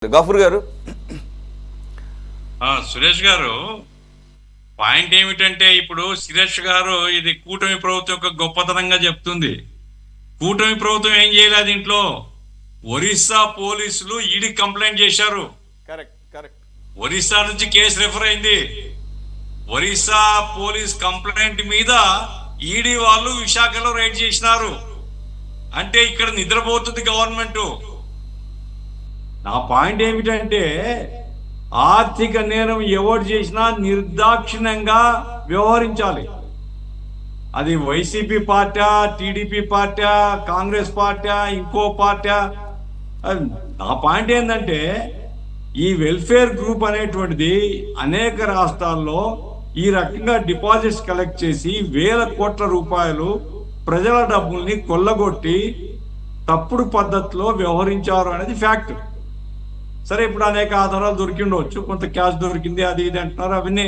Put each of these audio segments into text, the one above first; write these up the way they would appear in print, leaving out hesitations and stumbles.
గఫూర్ గారు. సురేష్ గారు, పాయింట్ ఏమిటంటే ఇప్పుడు సురేష్ గారు ఇది కూటమి ప్రభుత్వం యొక్క గొప్పతనంగా చెప్తుంది. కూటమి ప్రభుత్వం ఏం చేయలేదు దీంట్లో. ఒరిస్సా పోలీసులు ఈడీ కంప్లైంట్ చేశారు. కరెక్ట్. ఒరిస్సా నుంచి కేసు రెఫర్ అయింది. ఒరిస్సా పోలీస్ కంప్లైంట్ మీద ఈడీ వాళ్ళు విశాఖలో రైడ్ చేసినారు. అంటే ఇక్కడ నిద్రపోతుంది గవర్నమెంట్. నా పాయింట్ ఏమిటంటే ఆర్థిక నేరం ఎవరు చేసినా నిర్దాక్షిణ్యంగా వ్యవహరించాలి. అది YCP party, TDP party, Congress party, ఇంకో పార్టీ. నా పాయింట్ ఏంటంటే ఈ వెల్ఫేర్ గ్రూప్ అనేటువంటిది అనేక రాష్ట్రాల్లో ఈ రకంగా డిపాజిట్స్ కలెక్ట్ చేసి వేల కోట్ల రూపాయలు ప్రజల డబ్బుల్ని కొల్లగొట్టి తప్పుడు పద్ధతిలో వ్యవహరించారు అనేది ఫ్యాక్ట్. సరే, ఇప్పుడు అనేక ఆధారాలు దొరికి ఉండవచ్చు, కొంత క్యాష్ దొరికింది, అది ఇది అంటున్నారు, అవన్నీ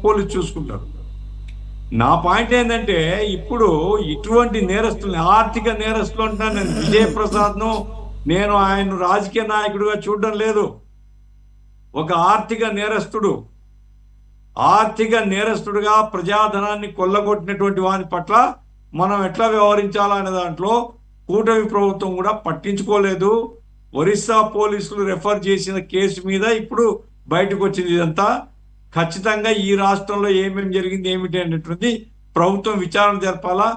పోలీసు చూసుకుంటారు. నా పాయింట్ ఏంటంటే ఇప్పుడు ఇటువంటి నేరస్తుల్ని, ఆర్థిక నేరస్తులు అంటున్నాను నేను. విజయప్రసాద్ను నేను ఆయన రాజకీయ నాయకుడిగా చూడడం లేదు. ఒక ఆర్థిక నేరస్తుడుగా ప్రజాధనాన్ని కొల్లగొట్టినటువంటి వాని పట్ల మనం ఎట్లా వ్యవహరించాలనే దాంట్లో కూటమి ప్రభుత్వం కూడా పట్టించుకోలేదు. ఒరిస్సా పోలీసులు రెఫర్ చేసిన కేసు మీద ఇప్పుడు బయటకు వచ్చింది. ఇదంతా ఖచ్చితంగా ఈ రాష్ట్రంలో ఏమేమి జరిగింది ఏమిటి అనేటువంటి ప్రభుత్వం విచారణ జరపాలా,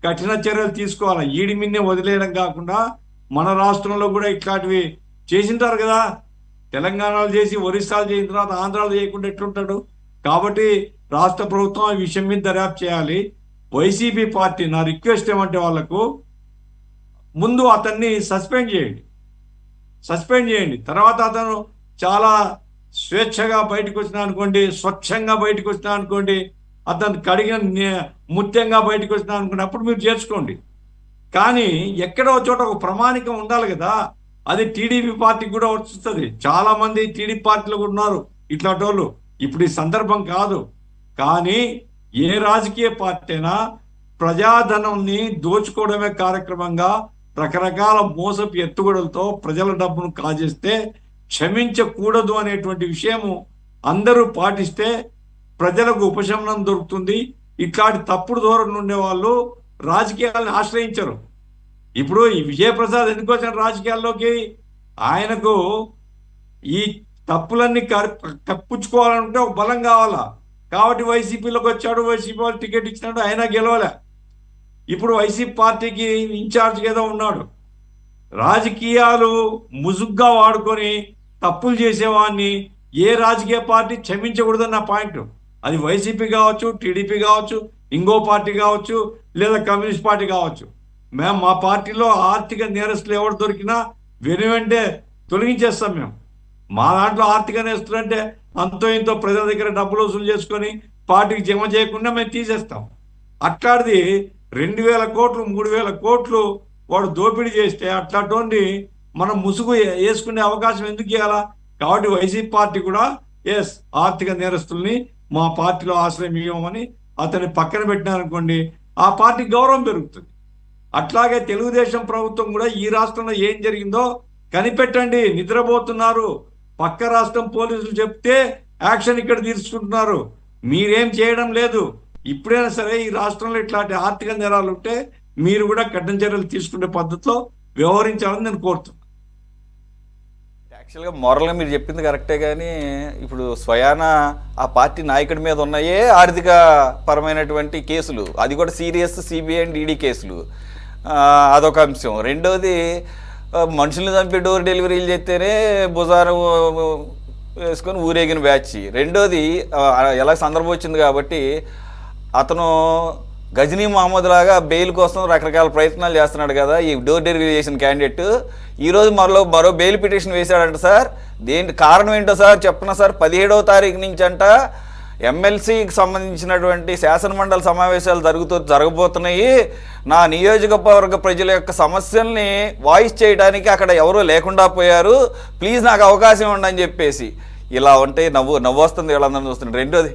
కఠిన చర్యలు తీసుకోవాలా. ఈడి మీదనే వదిలేయడం కాకుండా మన రాష్ట్రంలో కూడా ఇట్లాంటివి చేసింటారు కదా. తెలంగాణలో చేసి ఒరిస్సాలు చేసిన తర్వాత ఆంధ్రాలో చేయకుండా ఎట్లుంటాడు? కాబట్టి రాష్ట్ర ప్రభుత్వం ఈ విషయం మీద దర్యాప్తు చేయాలి. వైసీపీ పార్టీ నా రిక్వెస్ట్ ఏమంటే వాళ్లకు ముందు అతన్ని సస్పెండ్ చేయండి. తర్వాత అతను చాలా స్వేచ్ఛగా బయటకు వచ్చినా అనుకోండి, స్వచ్ఛంగా బయటకు వచ్చినా అనుకోండి, అతను కడిగిన ముత్యంగా బయటకు వచ్చినా అనుకోండి, అప్పుడు మీరు చేర్చుకోండి. కానీ ఎక్కడో చోట ఒక ప్రామాణికం ఉండాలి కదా. అది టీడీపీ పార్టీకి కూడా వస్తుంది. చాలా మంది టీడీపీ పార్టీలో కూడా ఉన్నారు ఇట్లాంటి వాళ్ళు. ఇప్పుడు ఈ సందర్భం కాదు. కానీ ఏ రాజకీయ పార్టీ అయినా ప్రజాధనాన్ని దోచుకోవడమే కార్యక్రమంగా రకరకాల మోసపు ఎత్తుగడలతో ప్రజల డబ్బును కాజేస్తే క్షమించకూడదు అనేటువంటి విషయము అందరూ పాటిస్తే ప్రజలకు ఉపశమనం దొరుకుతుంది. ఇట్లాంటి తప్పుడు ధోరణి ఉండే వాళ్ళు రాజకీయాలను ఆశ్రయించరు. ఇప్పుడు ఈ విజయప్రసాద్ ఎందుకు వచ్చాడు రాజకీయాల్లోకి? ఆయనకు ఈ తప్పులన్నీ కప్పుచ్చుకోవాలంటే ఒక బలం కావాలా. కాబట్టి వైసీపీలోకి వచ్చాడు. వైసీపీ వాళ్ళు టికెట్ ఇచ్చినాడు, అయినా గెలవలే. ఇప్పుడు వైసీపీ పార్టీకి ఇన్ఛార్జ్ ఏదో ఉన్నాడు. రాజకీయాలు ముసుగ్గా వాడుకొని తప్పులు చేసేవాడిని ఏ రాజకీయ పార్టీ క్షమించకూడదని నా పాయింట్. అది వైసీపీ కావచ్చు, టీడీపీ కావచ్చు, ఇంకో పార్టీ కావచ్చు, లేదా కమ్యూనిస్ట్ పార్టీ కావచ్చు. మేము మా పార్టీలో ఆర్థిక నేరస్తులు ఎవరు దొరికినా వెంటే తొలగించేస్తాం. మేము మా దాంట్లో ఆర్థిక నేరస్తులు అంటే అంతో ఇంతో ప్రజల దగ్గర డబ్బులు వసూలు చేసుకొని పార్టీకి జమ చేయకుండా మేము తీసేస్తాం. అట్లాంటిది 2,000 కోట్లు 3,000 కోట్లు వాడు దోపిడీ చేస్తే అట్లాంటి మనం ముసుగు వేసుకునే అవకాశం ఎందుకు ఇవ్వాలా? కాబట్టి వైసీపీ పార్టీ కూడా ఆర్థిక నేరస్తుల్ని మా పార్టీలో ఆశ్రయం ఇవ్వమని అతన్ని పక్కన పెట్టినారనుకోండి, ఆ పార్టీ గౌరవం పెరుగుతుంది. అట్లాగే తెలుగుదేశం ప్రభుత్వం కూడా ఈ రాష్ట్రంలో ఏం జరిగిందో కనిపెట్టండి. నిద్రపోతున్నారు. పక్క రాష్ట్రం పోలీసులు చెప్తే యాక్షన్ ఇక్కడ తీసుకుంటున్నారు. మీరేం చేయడం లేదు. ఇప్పుడైనా సరే ఈ రాష్ట్రంలో ఇట్లాంటి ఆర్థిక నేరాలు ఉంటే మీరు కూడా కఠిన చర్యలు తీసుకునే పద్ధతిలో వ్యవహరించాలని నేను కోరుతున్నాను. యాక్చువల్గా మోరల్గా మీరు చెప్పింది కరెక్టే, కానీ ఇప్పుడు స్వయాన ఆ పార్టీ నాయకుడి మీద ఉన్నాయే ఆర్థిక పరమైనటువంటి కేసులు, అది కూడా సీరియస్ సిబిఐ అండ్ ఈడీ కేసులు. అదొక అంశం. రెండోది మనుషుల్ని చంపి డోర్ డెలివరీలు చేస్తేనే భుజారం వేసుకొని ఊరేగిన బ్యాచ్. రెండోది ఎలా సందర్భం వచ్చింది కాబట్టి అతను గజనీ మహమ్మద్ లాగా బెయిల్ కోసం రకరకాల ప్రయత్నాలు చేస్తున్నాడు కదా ఈ డోర్ డెలివరీ చేసిన క్యాండిడేట్. ఈరోజు మరో బెయిల్ పిటిషన్ వేశాడంట సార్. దేని కారణం ఏంటో సార్ చెప్పనా సార్? 17వ తారీఖు నుంచి అంట ఎమ్మెల్సీకి సంబంధించినటువంటి శాసనమండలి సమావేశాలు జరగబోతున్నాయి. నా నియోజకవర్గ ప్రజల యొక్క సమస్యల్ని వాయిస్ చేయడానికి అక్కడ ఎవరూ లేకుండా పోయారు, ప్లీజ్ నాకు అవకాశం ఉండని చెప్పేసి. ఇలా ఉంటే నవ్వు వస్తుంది వీళ్ళందరినీ చూస్తుంది. రెండోది